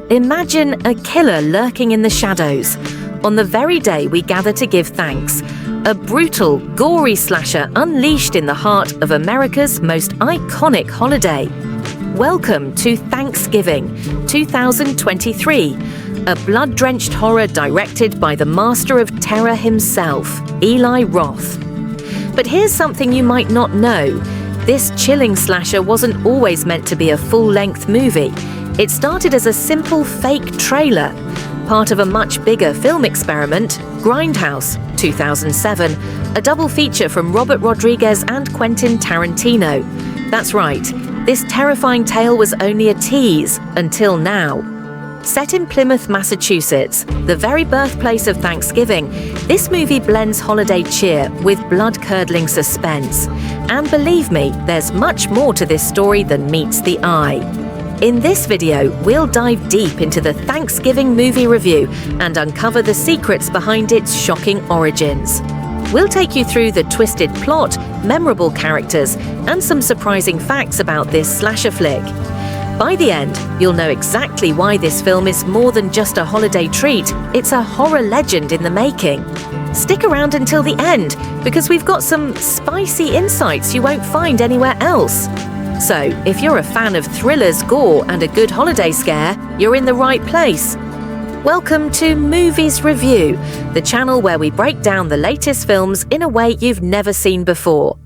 Imagine a killer lurking in the shadows on the very day we gather to give thanks. A brutal, gory slasher unleashed in the heart of America's most iconic holiday. Welcome to Thanksgiving 2023, a blood-drenched horror directed by the master of terror himself, Eli Roth. But here's something you might not know. This chilling slasher wasn't always meant to be a full-length movie. It started as a simple fake trailer, part of a much bigger film experiment, Grindhouse, 2007, a double feature from Robert Rodriguez and Quentin Tarantino. That's right, this terrifying tale was only a tease until now. Set in Plymouth, Massachusetts, the very birthplace of Thanksgiving, this movie blends holiday cheer with blood-curdling suspense. And believe me, there's much more to this story than meets the eye. In this video, we'll dive deep into the Thanksgiving movie review and uncover the secrets behind its shocking origins. We'll take you through the twisted plot, memorable characters, and some surprising facts about this slasher flick. By the end, you'll know exactly why this film is more than just a holiday treat, it's a horror legend in the making. Stick around until the end, because we've got some spicy insights you won't find anywhere else. So, if you're a fan of thrillers, gore, and a good holiday scare, you're in the right place. Welcome to Movies Review, the channel where we break down the latest films in a way you've never seen before.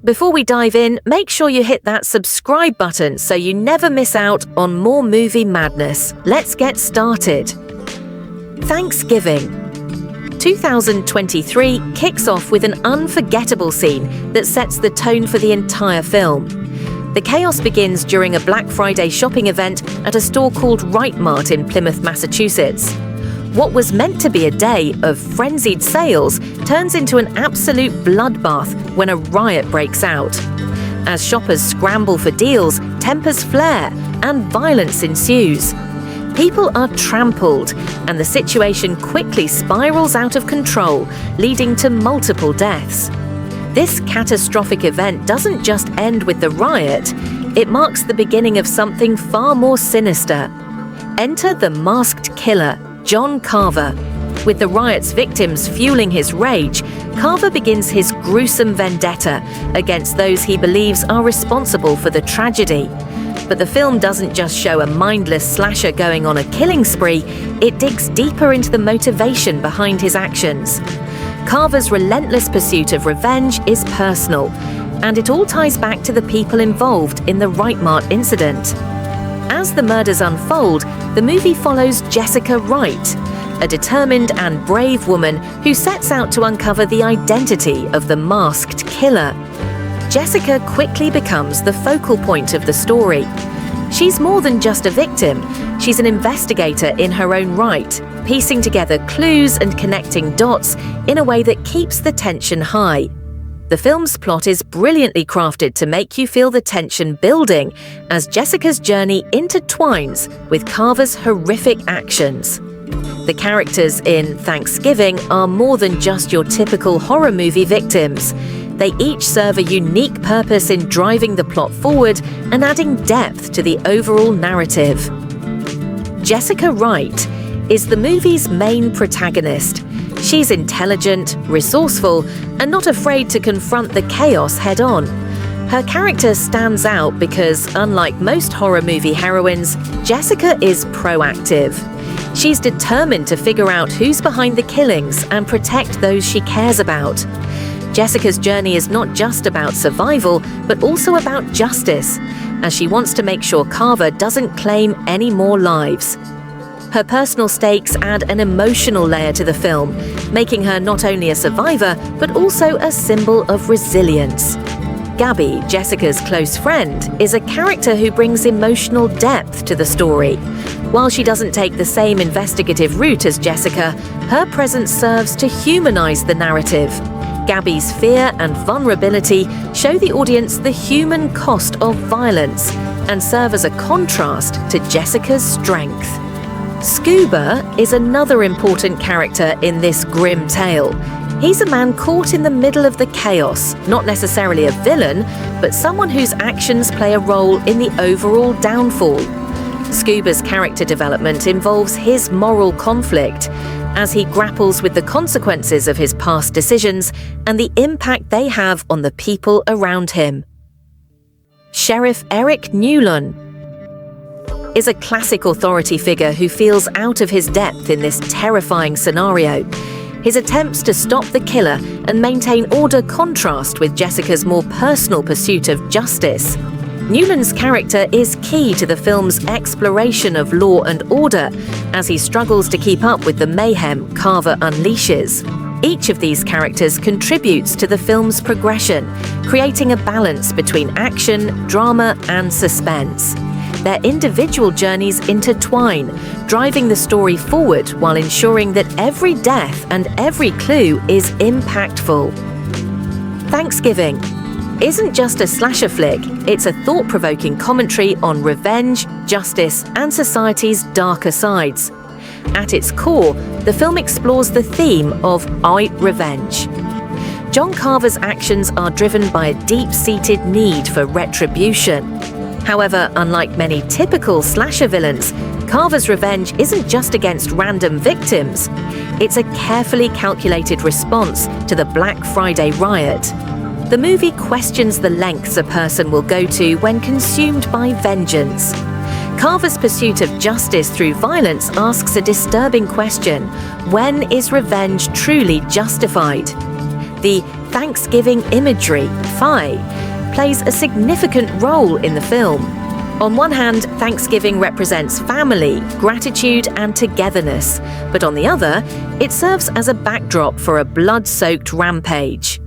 Before we dive in, make sure you hit that subscribe button so you never miss out on more movie madness. Let's get started. Thanksgiving 2023 kicks off with an unforgettable scene that sets the tone for the entire film. The chaos begins during a Black Friday shopping event at a store called RightMart in Plymouth, Massachusetts. What was meant to be a day of frenzied sales turns into an absolute bloodbath when a riot breaks out. As shoppers scramble for deals, tempers flare, and violence ensues. People are trampled, and the situation quickly spirals out of control, leading to multiple deaths. This catastrophic event doesn't just end with the riot, it marks the beginning of something far more sinister. Enter the masked killer, John Carver. With the riot's victims fueling his rage, Carver begins his gruesome vendetta against those he believes are responsible for the tragedy. But the film doesn't just show a mindless slasher going on a killing spree, it digs deeper into the motivation behind his actions. Carver's relentless pursuit of revenge is personal, and it all ties back to the people involved in the RightMart incident. As the murders unfold, the movie follows Jessica Wright, a determined and brave woman who sets out to uncover the identity of the masked killer. Jessica quickly becomes the focal point of the story. She's more than just a victim, she's an investigator in her own right, piecing together clues and connecting dots in a way that keeps the tension high. The film's plot is brilliantly crafted to make you feel the tension building as Jessica's journey intertwines with Carver's horrific actions. The characters in Thanksgiving are more than just your typical horror movie victims. They each serve a unique purpose in driving the plot forward and adding depth to the overall narrative. Jessica Wright is the movie's main protagonist. She's intelligent, resourceful, and not afraid to confront the chaos head-on. Her character stands out because, unlike most horror movie heroines, Jessica is proactive. She's determined to figure out who's behind the killings and protect those she cares about. Jessica's journey is not just about survival, but also about justice, as she wants to make sure Carver doesn't claim any more lives. Her personal stakes add an emotional layer to the film, making her not only a survivor, but also a symbol of resilience. Gabby, Jessica's close friend, is a character who brings emotional depth to the story. While she doesn't take the same investigative route as Jessica, her presence serves to humanize the narrative. Gabby's fear and vulnerability show the audience the human cost of violence and serve as a contrast to Jessica's strength. Scuba is another important character in this grim tale. He's a man caught in the middle of the chaos, not necessarily a villain, but someone whose actions play a role in the overall downfall. Scuba's character development involves his moral conflict as he grapples with the consequences of his past decisions and the impact they have on the people around him. Sheriff Eric Newlon is a classic authority figure who feels out of his depth in this terrifying scenario. His attempts to stop the killer and maintain order contrast with Jessica's more personal pursuit of justice. Newland's character is key to the film's exploration of law and order as he struggles to keep up with the mayhem Carver unleashes. Each of these characters contributes to the film's progression, creating a balance between action, drama, and suspense. Their individual journeys intertwine, driving the story forward while ensuring that every death and every clue is impactful. Thanksgiving isn't just a slasher flick, it's a thought-provoking commentary on revenge, justice, and society's darker sides. At its core, the film explores the theme of revenge. John Carver's actions are driven by a deep-seated need for retribution. However, unlike many typical slasher villains, Carver's revenge isn't just against random victims. It's a carefully calculated response to the Black Friday riot. The movie questions the lengths a person will go to when consumed by vengeance. Carver's pursuit of justice through violence asks a disturbing question: when is revenge truly justified? The Thanksgiving imagery, plays a significant role in the film. On one hand, Thanksgiving represents family, gratitude, and togetherness, but on the other, it serves as a backdrop for a blood-soaked rampage.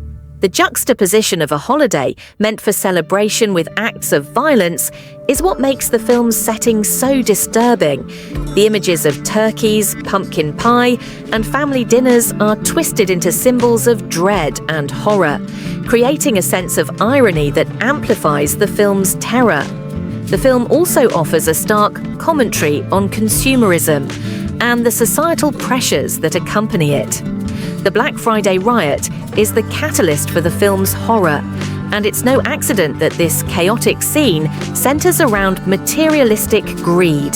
The juxtaposition of a holiday meant for celebration with acts of violence is what makes the film's setting so disturbing. The images of turkeys, pumpkin pie, and family dinners are twisted into symbols of dread and horror, creating a sense of irony that amplifies the film's terror. The film also offers a stark commentary on consumerism and the societal pressures that accompany it. The Black Friday riot is the catalyst for the film's horror, and it's no accident that this chaotic scene centers around materialistic greed.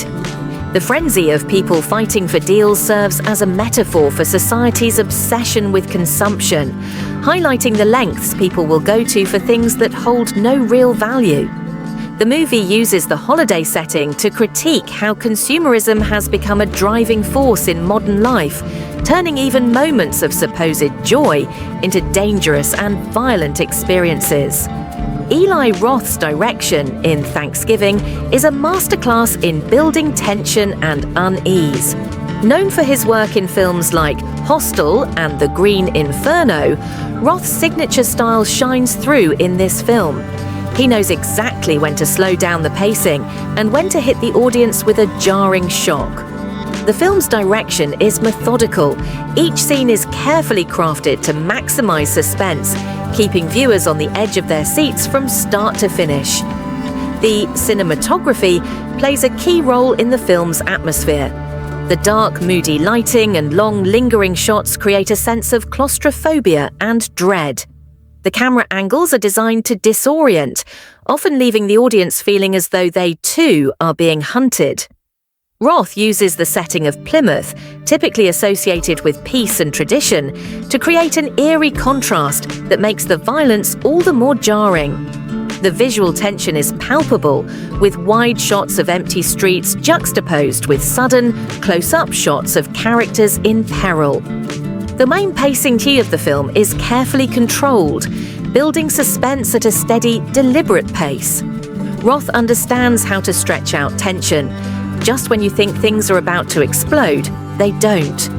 The frenzy of people fighting for deals serves as a metaphor for society's obsession with consumption, highlighting the lengths people will go to for things that hold no real value. The movie uses the holiday setting to critique how consumerism has become a driving force in modern life, turning even moments of supposed joy into dangerous and violent experiences. Eli Roth's direction in Thanksgiving is a masterclass in building tension and unease. Known for his work in films like Hostel and The Green Inferno, Roth's signature style shines through in this film. He knows exactly when to slow down the pacing and when to hit the audience with a jarring shock. The film's direction is methodical. Each scene is carefully crafted to maximize suspense, keeping viewers on the edge of their seats from start to finish. The cinematography plays a key role in the film's atmosphere. The dark, moody lighting and long, lingering shots create a sense of claustrophobia and dread. The camera angles are designed to disorient, often leaving the audience feeling as though they too are being hunted. Roth uses the setting of Plymouth, typically associated with peace and tradition, to create an eerie contrast that makes the violence all the more jarring. The visual tension is palpable, with wide shots of empty streets juxtaposed with sudden, close-up shots of characters in peril. The main pacing key of the film is carefully controlled, building suspense at a steady, deliberate pace. Roth understands how to stretch out tension. Just when you think things are about to explode, they don't.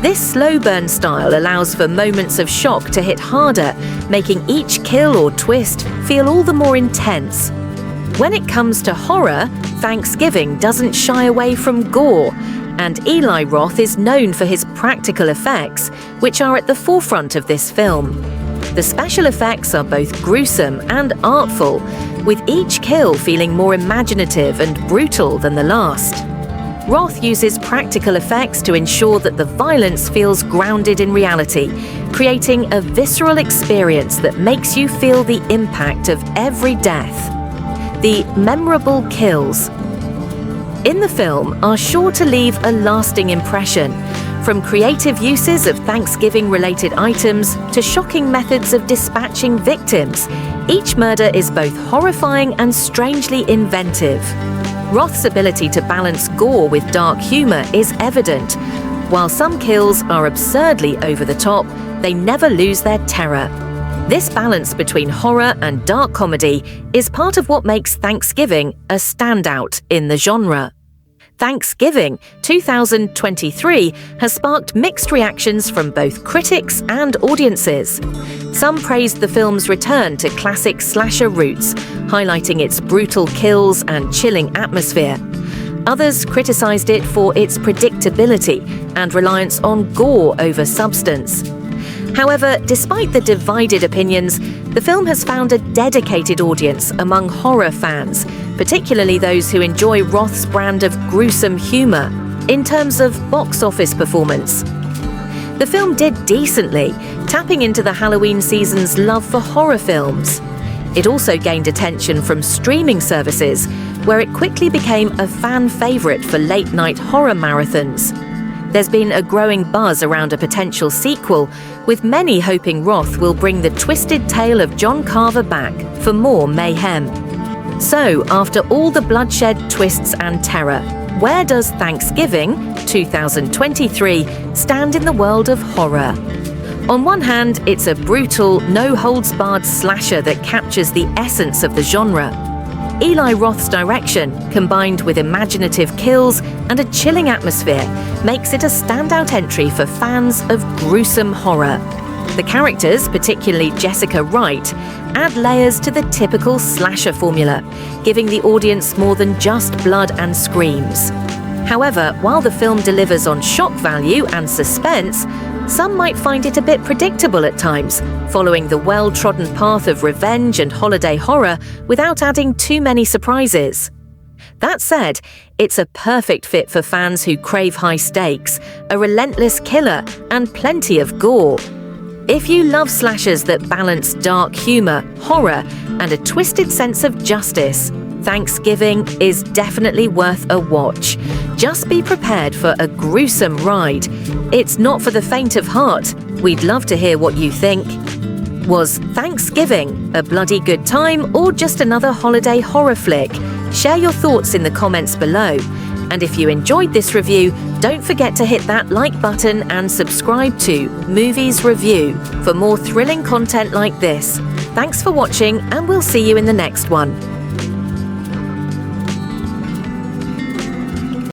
This slow burn style allows for moments of shock to hit harder, making each kill or twist feel all the more intense. When it comes to horror, Thanksgiving doesn't shy away from gore, and Eli Roth is known for his practical effects, which are at the forefront of this film. The special effects are both gruesome and artful, with each kill feeling more imaginative and brutal than the last. Roth uses practical effects to ensure that the violence feels grounded in reality, creating a visceral experience that makes you feel the impact of every death. The memorable kills. in the film are sure to leave a lasting impression. From creative uses of Thanksgiving-related items to shocking methods of dispatching victims, each murder is both horrifying and strangely inventive. Roth's ability to balance gore with dark humor is evident. While some kills are absurdly over the top, they never lose their terror. This balance between horror and dark comedy is part of what makes Thanksgiving a standout in the genre. Thanksgiving 2023 has sparked mixed reactions from both critics and audiences. Some praised the film's return to classic slasher roots, highlighting its brutal kills and chilling atmosphere. Others criticized it for its predictability and reliance on gore over substance. However, despite the divided opinions, the film has found a dedicated audience among horror fans, particularly those who enjoy Roth's brand of gruesome humor. In terms of box office performance, the film did decently, tapping into the Halloween season's love for horror films. It also gained attention from streaming services, where it quickly became a fan favorite for late-night horror marathons. There's been a growing buzz around a potential sequel, with many hoping Roth will bring the twisted tale of John Carver back for more mayhem. So, after all the bloodshed, twists and terror, where does Thanksgiving 2023 stand in the world of horror? On one hand, it's a brutal, no-holds-barred slasher that captures the essence of the genre. Eli Roth's direction, combined with imaginative kills and a chilling atmosphere, makes it a standout entry for fans of gruesome horror. The characters, particularly Jessica Wright, add layers to the typical slasher formula, giving the audience more than just blood and screams. However, while the film delivers on shock value and suspense, some might find it a bit predictable at times, following the well-trodden path of revenge and holiday horror without adding too many surprises. That said, it's a perfect fit for fans who crave high stakes, a relentless killer, and plenty of gore. If you love slashers that balance dark humor, horror, and a twisted sense of justice, Thanksgiving is definitely worth a watch. Just be prepared for a gruesome ride. It's not for the faint of heart. We'd love to hear what you think. Was Thanksgiving a bloody good time or just another holiday horror flick? Share your thoughts in the comments below. And if you enjoyed this review, don't forget to hit that like button and subscribe to Movies Review for more thrilling content like this. Thanks for watching, and we'll see you in the next one.